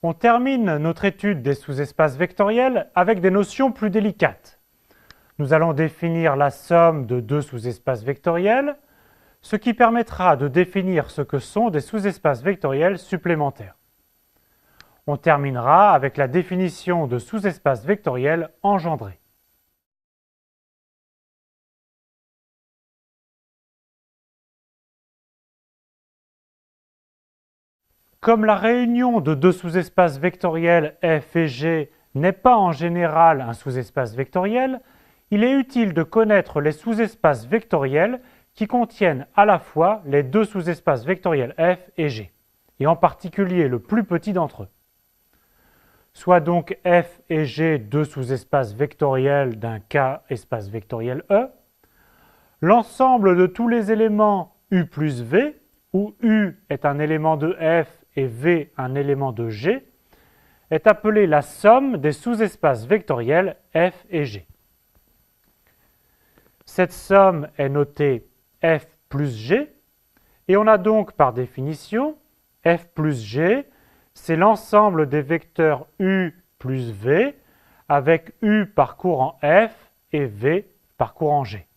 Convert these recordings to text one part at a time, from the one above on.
On termine notre étude des sous-espaces vectoriels avec des notions plus délicates. Nous allons définir la somme de deux sous-espaces vectoriels, ce qui permettra de définir ce que sont des sous-espaces vectoriels supplémentaires. On terminera avec la définition de sous-espaces vectoriels engendrés. Comme la réunion de deux sous-espaces vectoriels f et g n'est pas en général un sous-espace vectoriel, il est utile de connaître les sous-espaces vectoriels qui contiennent à la fois les deux sous-espaces vectoriels f et g, et en particulier le plus petit d'entre eux. Soit donc f et g deux sous-espaces vectoriels d'un K-espace vectoriel E, l'ensemble de tous les éléments U plus V, où U est un élément de f et V un élément de G, est appelé la somme des sous-espaces vectoriels f et g. Cette somme est notée f plus g, et on a donc par définition f plus g, c'est l'ensemble des vecteurs U plus V, avec U parcourant f et V parcourant g.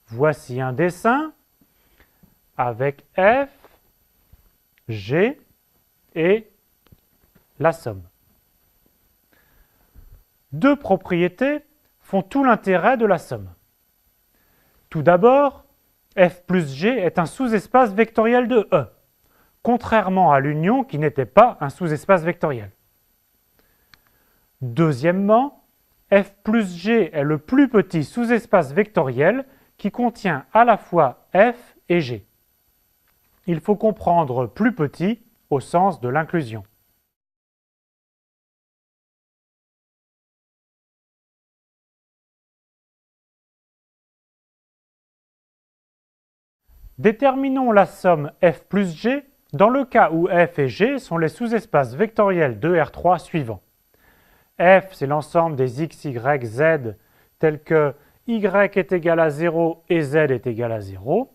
Voici un dessin avec f, g et la somme. Deux propriétés font tout l'intérêt de la somme. Tout d'abord, f plus g est un sous-espace vectoriel de E, contrairement à l'union qui n'était pas un sous-espace vectoriel. Deuxièmement, f plus g est le plus petit sous-espace vectoriel qui contient à la fois f et g. Il faut comprendre plus petit au sens de l'inclusion. Déterminons la somme f plus g dans le cas où f et g sont les sous-espaces vectoriels de R3 suivants. F, c'est l'ensemble des x, y, z tels que y est égal à 0 et z est égal à 0.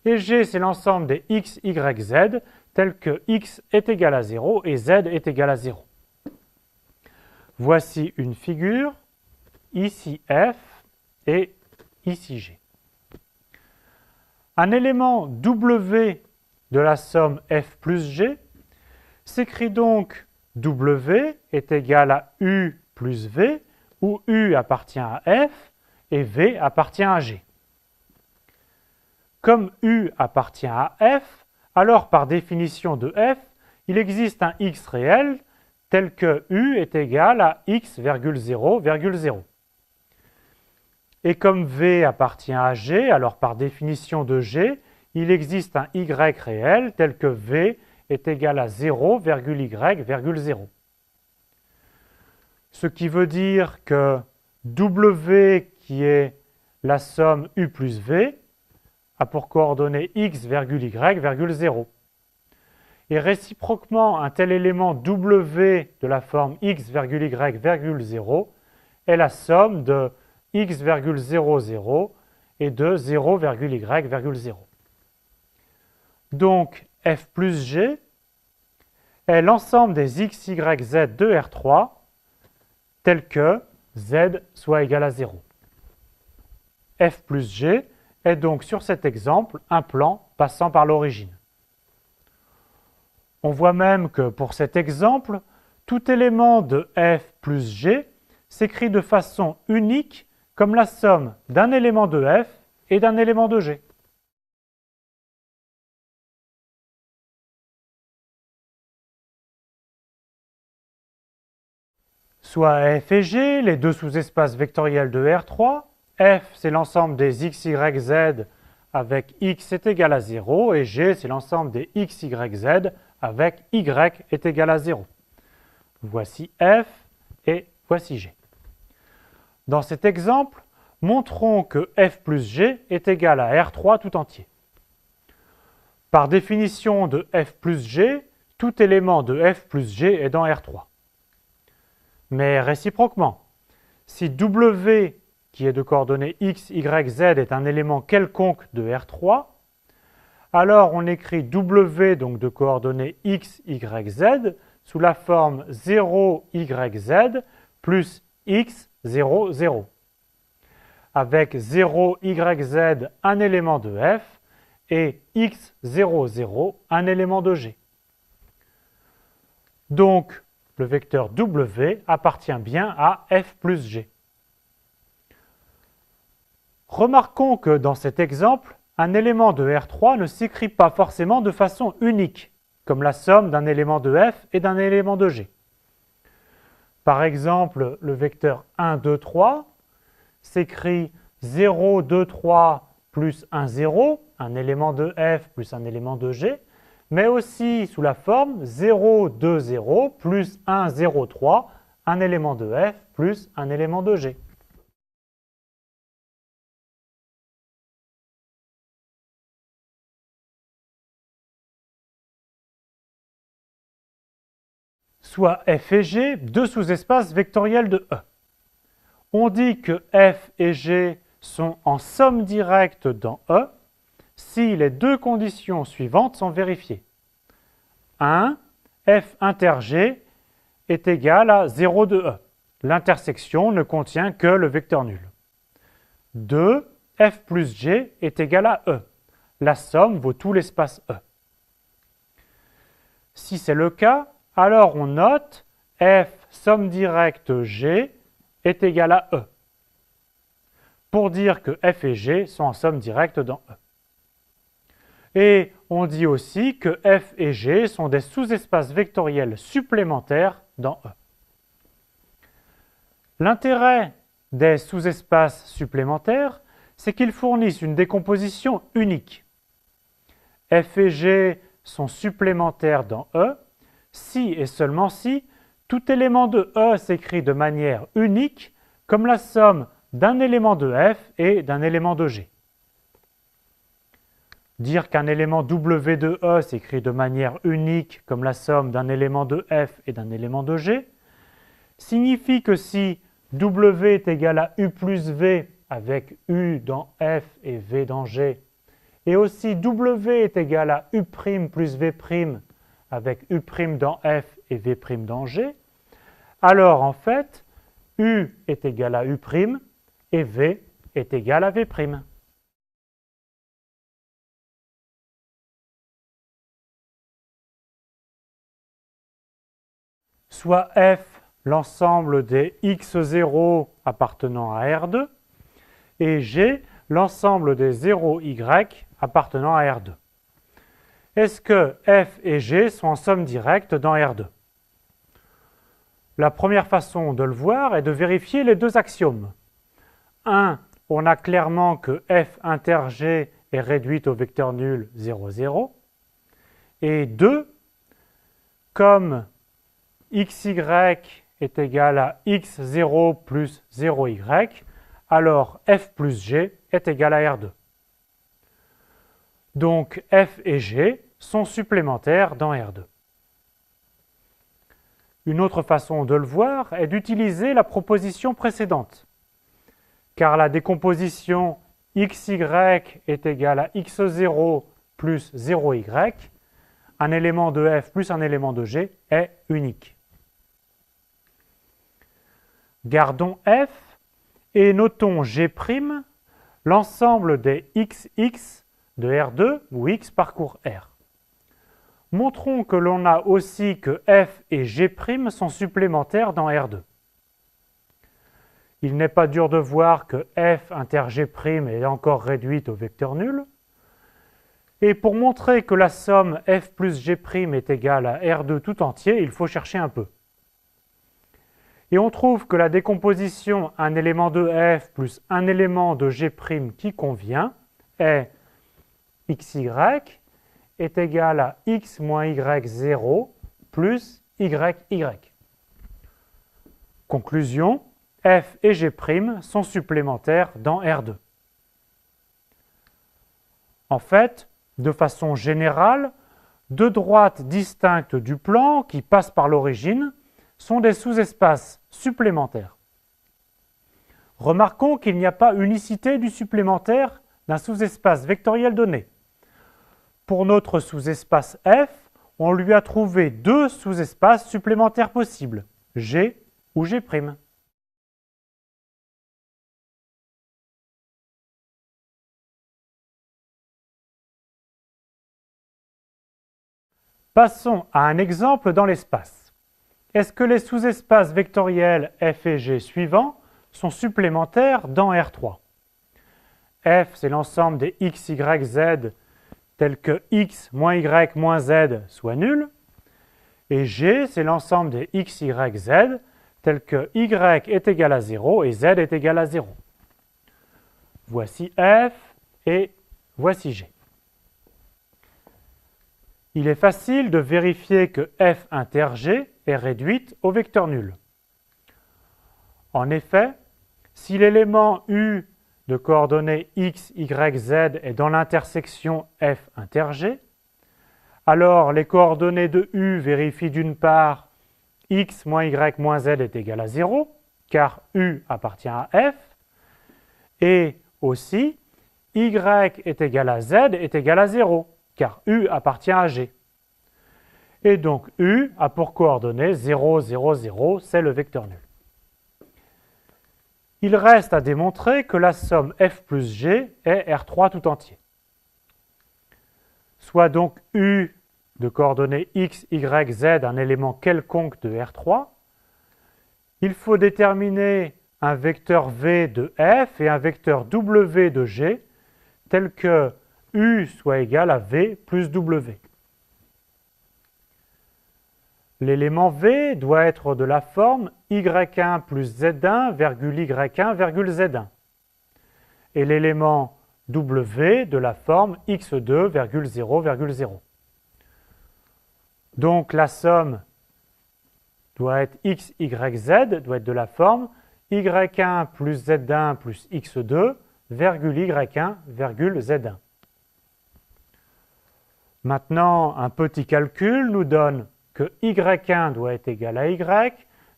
Et g, c'est l'ensemble des x, y, z tels que x est égal à 0 et z est égal à 0. Voici une figure, ici f et ici g. Un élément W de la somme f plus g s'écrit donc W est égal à U plus V, où U appartient à f et V appartient à g. Comme U appartient à f, alors par définition de f, il existe un x réel tel que U est égal à x, 0, 0. Et comme V appartient à G, alors par définition de G, il existe un y réel tel que V est égal à 0, y, 0. Ce qui veut dire que W, qui est la somme U plus V, a pour coordonnées x, y, 0. Et réciproquement, un tel élément W de la forme x, y, 0 est la somme de x, 0 et de 0, y, 0. Donc, f plus g est l'ensemble des x, y, z de R3 tels que z soit égal à 0. f plus g est donc sur cet exemple un plan passant par l'origine. On voit même que pour cet exemple, tout élément de f plus g s'écrit de façon unique comme la somme d'un élément de f et d'un élément de g. Soit f et g, les deux sous-espaces vectoriels de R3. F, c'est l'ensemble des x, y, z avec x est égal à 0, et g, c'est l'ensemble des x, y, z avec y est égal à 0. Voici f et voici g. Dans cet exemple, montrons que f plus g est égal à R3 tout entier. Par définition de f plus g, tout élément de f plus g est dans R3. Mais réciproquement, si W, qui est de coordonnées x, y, z, est un élément quelconque de R3, alors on écrit W, donc de coordonnées x, y, z, sous la forme 0YZ plus X, 0, 0. Avec 0YZ, un élément de F, et X, 0, 0, un élément de G. Donc, le vecteur W appartient bien à F plus G. Remarquons que dans cet exemple, un élément de R3 ne s'écrit pas forcément de façon unique, comme la somme d'un élément de F et d'un élément de G. Par exemple, le vecteur 1, 2, 3 s'écrit 0, 2, 3 plus 1, 0, un élément de F plus un élément de G, mais aussi sous la forme 0, 2, 0 plus 1, 0, 3, un élément de F plus un élément de G. Soit F et G, deux sous-espaces vectoriels de E. On dit que F et G sont en somme directe dans E si les deux conditions suivantes sont vérifiées. 1. F inter G est égal à 0 de E. L'intersection ne contient que le vecteur nul. 2. F plus G est égal à E. La somme vaut tout l'espace E. Si c'est le cas, alors on note F somme directe G est égal à E, pour dire que F et G sont en somme directe dans E. Et on dit aussi que F et G sont des sous-espaces vectoriels supplémentaires dans E. L'intérêt des sous-espaces supplémentaires, c'est qu'ils fournissent une décomposition unique. F et G sont supplémentaires dans E si et seulement si tout élément de E s'écrit de manière unique comme la somme d'un élément de F et d'un élément de G. Dire qu'un élément W de E s'écrit de manière unique comme la somme d'un élément de F et d'un élément de G signifie que si W est égal à U plus V avec U dans F et V dans G, et aussi W est égal à U' plus V' avec U' dans F et V' dans G, alors en fait, U est égal à U' et V est égal à V'. Soit F l'ensemble des x0 appartenant à R2 et G l'ensemble des 0y appartenant à R2. Est-ce que F et G sont en somme directe dans R2? La première façon de le voir est de vérifier les deux axiomes. 1. On a clairement que F inter G est réduite au vecteur nul 0, 0. Et 2. Comme xy est égal à x0 plus 0y, alors f plus g est égal à R2. Donc f et g sont supplémentaires dans R2. Une autre façon de le voir est d'utiliser la proposition précédente, car la décomposition xy est égale à x0 plus 0y, un élément de f plus un élément de g est unique. Gardons f et notons g', l'ensemble des xx de R2 où x parcourt R. Montrons que l'on a aussi que f et g' sont supplémentaires dans R2. Il n'est pas dur de voir que f inter g' est encore réduite au vecteur nul. Et pour montrer que la somme f plus g' est égale à R2 tout entier, il faut chercher un peu. Et on trouve que la décomposition un élément de f plus un élément de g' qui convient est xy est égal à x moins y0 plus yy. Conclusion, f et g' sont supplémentaires dans R2. En fait, de façon générale, deux droites distinctes du plan qui passent par l'origine sont des sous-espaces supplémentaires. Remarquons qu'il n'y a pas unicité du supplémentaire d'un sous-espace vectoriel donné. Pour notre sous-espace F, on lui a trouvé deux sous-espaces supplémentaires possibles, G ou G'. Passons à un exemple dans l'espace. Est-ce que les sous-espaces vectoriels f et g suivants sont supplémentaires dans R3? F, c'est l'ensemble des x, y, z tels que x moins y moins z soit nul. Et g, c'est l'ensemble des x, y, z tels que y est égal à 0 et z est égal à 0. Voici f et voici g. Il est facile de vérifier que f inter g est réduite au vecteur nul. En effet, si l'élément u de coordonnées x, y, z est dans l'intersection f inter g, alors les coordonnées de u vérifient d'une part x moins y moins z est égal à 0, car u appartient à f, et aussi y est égal à z est égal à 0, car u appartient à g. Et donc u a pour coordonnées 0, 0, 0, c'est le vecteur nul. Il reste à démontrer que la somme f plus g est R3 tout entier. Soit donc u de coordonnées x, y, z un élément quelconque de R3, il faut déterminer un vecteur v de f et un vecteur w de g tel que u soit égal à v plus w. L'élément v doit être de la forme y1 plus z1 virgule y1 virgule z1 et l'élément w de la forme x2 virgule 0 virgule 0. Donc la somme doit être x, y, z, doit être de la forme y1 plus z1 plus x2 virgule y1 virgule z1. Maintenant, un petit calcul nous donne que y1 doit être égal à y,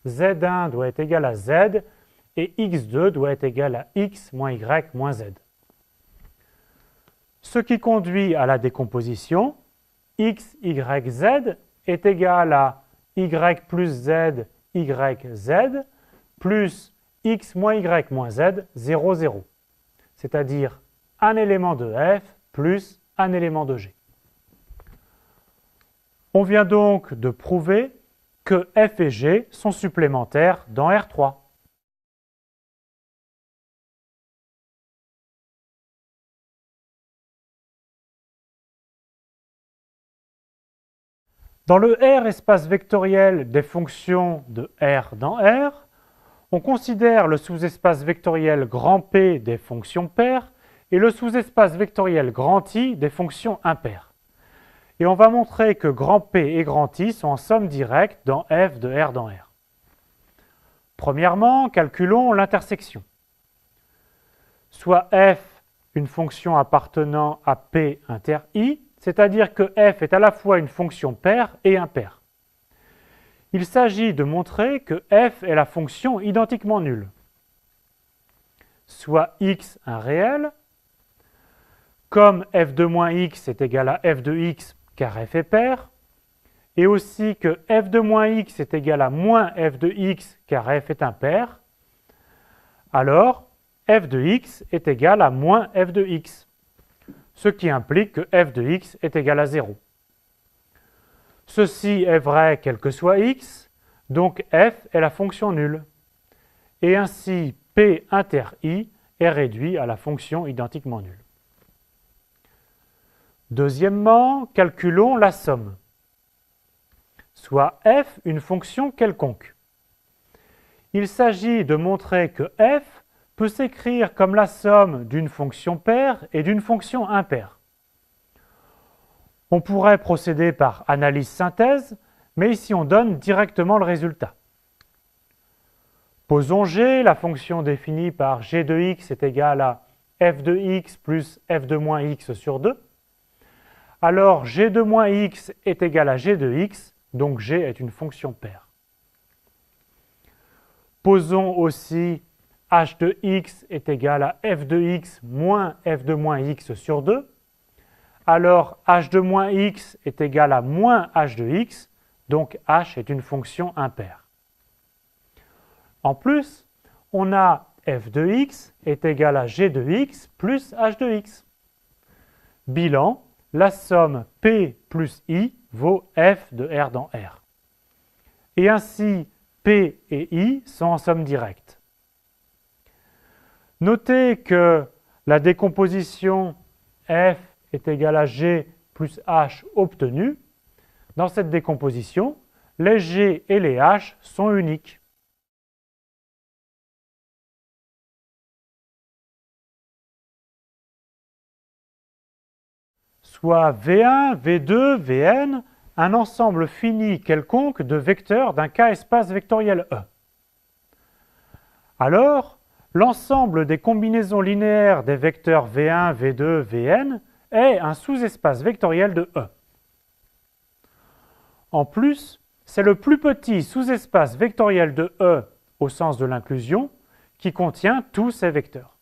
z1 doit être égal à z, et x2 doit être égal à x moins y moins z. Ce qui conduit à la décomposition, x, y, z est égal à y plus z, y, z, plus x moins y moins z, 0, 0. C'est-à-dire un élément de f plus un élément de g. On vient donc de prouver que f et g sont supplémentaires dans R3. Dans le R espace vectoriel des fonctions de R dans R, on considère le sous-espace vectoriel grand P des fonctions paires et le sous-espace vectoriel grand I des fonctions impaires. Et on va montrer que grand P et grand I sont en somme directe dans f de R dans R. Premièrement, calculons l'intersection. Soit f une fonction appartenant à P inter I, c'est-à-dire que f est à la fois une fonction paire et impaire. Il s'agit de montrer que f est la fonction identiquement nulle. Soit x un réel, comme f de moins x est égal à f de x car f est paire, et aussi que f de moins x est égal à moins f de x car f est impaire, alors f de x est égal à moins f de x, ce qui implique que f de x est égal à 0. Ceci est vrai quel que soit x, donc f est la fonction nulle, et ainsi p inter i est réduit à la fonction identiquement nulle. Deuxièmement, calculons la somme, soit f une fonction quelconque. Il s'agit de montrer que f peut s'écrire comme la somme d'une fonction paire et d'une fonction impaire. On pourrait procéder par analyse-synthèse, mais ici on donne directement le résultat. Posons g, la fonction définie par g de x est égale à f de x plus f de moins x sur 2. Alors g de moins x est égal à g de x, donc g est une fonction paire. Posons aussi h de x est égal à f de x moins f de moins x sur 2. alors h de moins x est égal à moins h de x, donc h est une fonction impaire. En plus, on a f de x est égal à g de x plus h de x. Bilan, la somme P plus I vaut f de R dans R. Et ainsi, P et I sont en somme directe. Notez que la décomposition f est égale à g plus h obtenue. Dans cette décomposition, les g et les h sont uniques. Soit V1, V2, Vn, un ensemble fini quelconque de vecteurs d'un K-espace vectoriel E. Alors, l'ensemble des combinaisons linéaires des vecteurs V1, V2, Vn est un sous-espace vectoriel de E. En plus, c'est le plus petit sous-espace vectoriel de E au sens de l'inclusion qui contient tous ces vecteurs.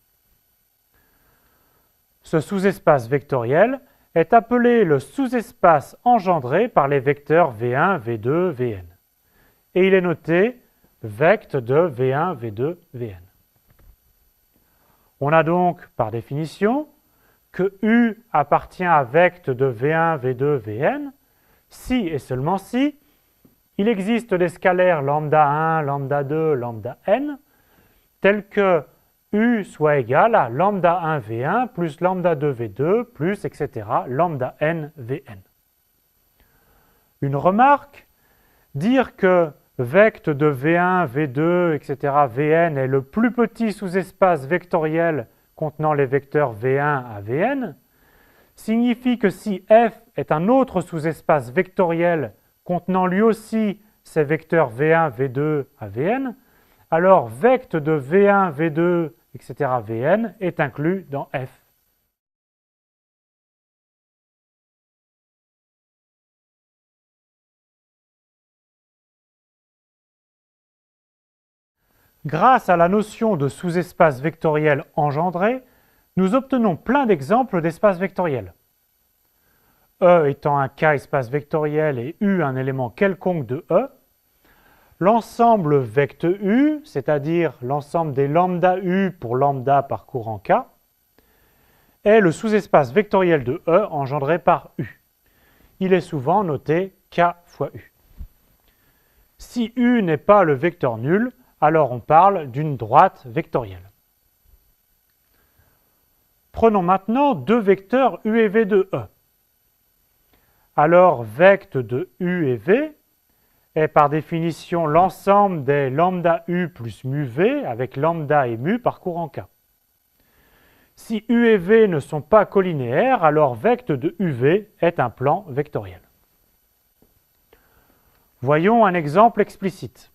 Ce sous-espace vectoriel est appelé le sous-espace engendré par les vecteurs V1, V2, Vn. Et il est noté vect de V1, V2, Vn. On a donc, par définition, que U appartient à vect de V1, V2, Vn, si et seulement si il existe des scalaires lambda 1, lambda 2, lambda n, tels que U soit égal à lambda 1 V1 plus lambda 2 V2 plus, etc., lambda n Vn. Une remarque, dire que vect de V1, V2, etc., Vn est le plus petit sous-espace vectoriel contenant les vecteurs V1 à Vn, signifie que si f est un autre sous-espace vectoriel contenant lui aussi ces vecteurs V1, V2 à Vn, alors vect de V1, V2, etc. Vn est inclus dans f. Grâce à la notion de sous-espace vectoriel engendré, nous obtenons plein d'exemples d'espaces vectoriels. E étant un K-espace vectoriel et U un élément quelconque de E, l'ensemble vect U, c'est-à-dire l'ensemble des lambda U pour lambda parcourant K, est le sous-espace vectoriel de E engendré par U. Il est souvent noté K fois U. Si U n'est pas le vecteur nul, alors on parle d'une droite vectorielle. Prenons maintenant deux vecteurs U et V de E. Alors vect de U et V est par définition l'ensemble des lambda U plus mu V avec lambda et mu parcourant K. Si U et V ne sont pas collinéaires, alors vect de UV est un plan vectoriel. Voyons un exemple explicite.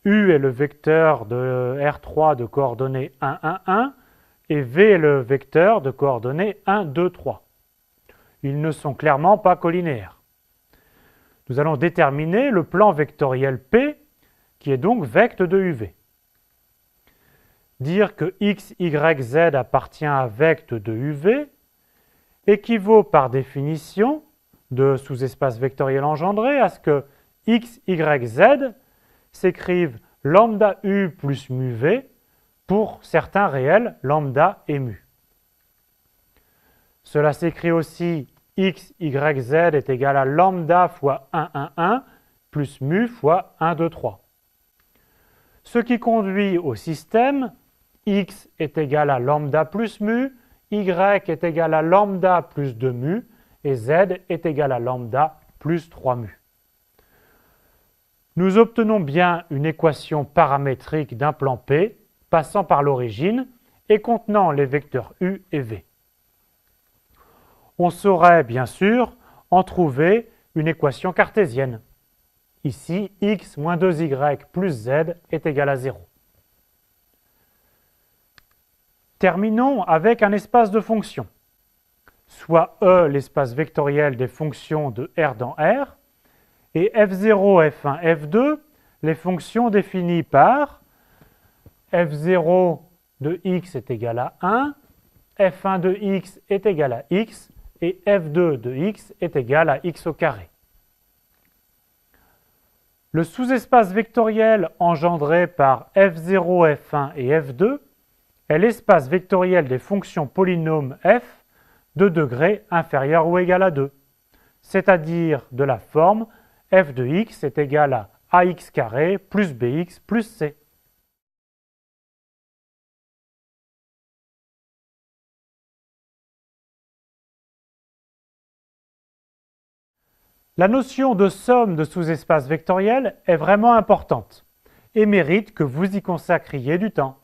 U est le vecteur de R3 de coordonnées 1, 1, 1 et V est le vecteur de coordonnées 1, 2, 3. Ils ne sont clairement pas collinéaires. Nous allons déterminer le plan vectoriel P, qui est donc vect de UV. Dire que x, y, z appartient à vect de UV équivaut par définition de sous-espace vectoriel engendré à ce que x, y, z s'écrivent lambda u plus mu v pour certains réels lambda et mu. Cela s'écrit aussi x, y, z est égal à lambda fois 1, 1, 1 plus mu fois 1, 2, 3. Ce qui conduit au système x est égal à lambda plus mu, y est égal à lambda plus 2 mu et z est égal à lambda plus 3 mu. Nous obtenons bien une équation paramétrique d'un plan P passant par l'origine et contenant les vecteurs u et v. On saurait bien sûr en trouver une équation cartésienne. Ici, x moins 2y plus z est égal à 0. Terminons avec un espace de fonctions. Soit E l'espace vectoriel des fonctions de R dans R, et f0, f1, f2, les fonctions définies par f0 de x est égal à 1, f1 de x est égal à x, et f2 de x est égal à x au carré. Le sous-espace vectoriel engendré par f0, f1 et f2 est l'espace vectoriel des fonctions polynômes f de degré inférieur ou égal à 2, c'est-à-dire de la forme f de x est égal à ax carré plus bx plus c. La notion de somme de sous-espaces vectoriels est vraiment importante et mérite que vous y consacriez du temps.